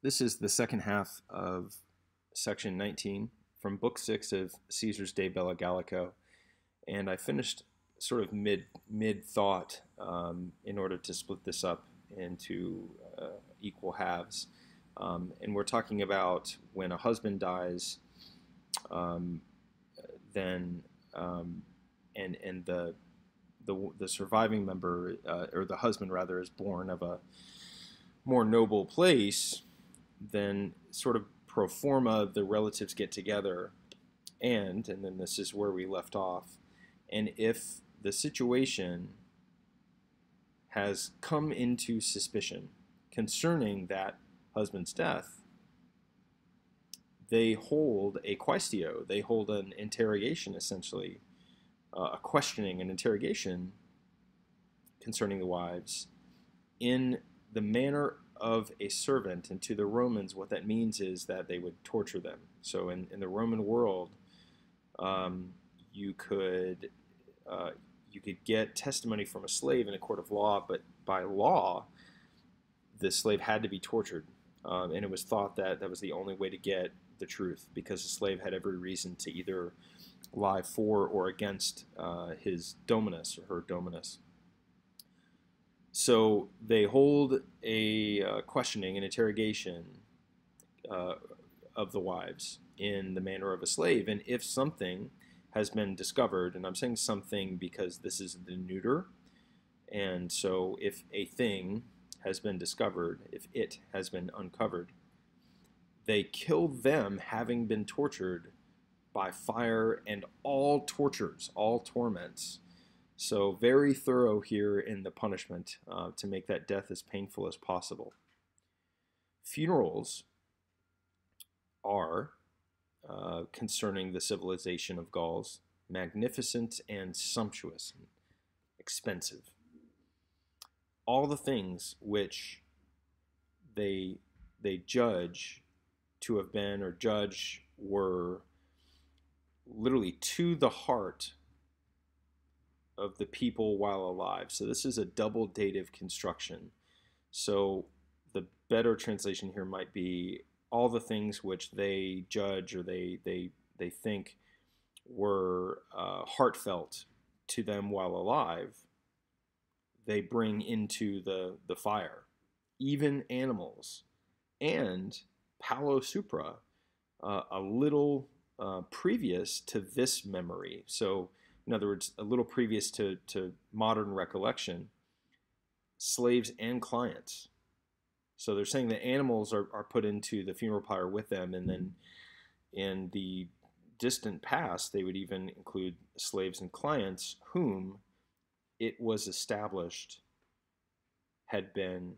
This is the second half of section 19 from book 6 of Caesar's de Bello Gallico, and I finished sort of mid thought in order to split this up into equal halves. And we're talking about when a husband dies, um, then and the surviving member or the husband rather is born of a more noble place, then sort of pro forma the relatives get together, and then this is where we left off. And if the situation has come into suspicion concerning that husband's death, they hold a quaestio, they hold an interrogation essentially, a questioning, an interrogation concerning the wives in the manner of a servant. And to the Romans, what that means is that they would torture them. So in the Roman world, you could get testimony from a slave in a court of law, but by law, the slave had to be tortured. And it was thought that that was the only way to get the truth, because the slave had every reason to either lie for or against his dominus or her dominus. So they hold a questioning, an interrogation of the wives in the manner of a slave. And if something has been discovered, and I'm saying something because this is the neuter, and so if a thing has been discovered, if it has been uncovered, they kill them having been tortured by fire and all tortures, all torments. So very thorough here in the punishment to make that death as painful as possible. Funerals are, concerning the civilization of Gauls, magnificent and sumptuous and expensive. All the things which they judge to have been or judge were literally to the heart of the people while alive. So this is a double dative construction. So the better translation here might be all the things which they judge or they think were heartfelt to them while alive, they bring into the fire. Even animals. And palo supra, a little previous to this memory. So in other words, a little previous to modern recollection, slaves and clients. So they're saying that animals are put into the funeral pyre with them, and then in the distant past, they would even include slaves and clients whom it was established had been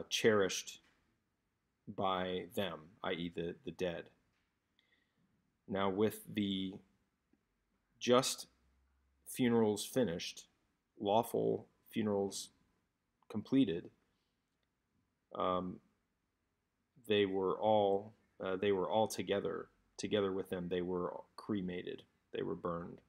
cherished by them, i.e. the dead. Now with the just funerals finished, lawful funerals completed, they were all together with them. They were cremated. They were burned.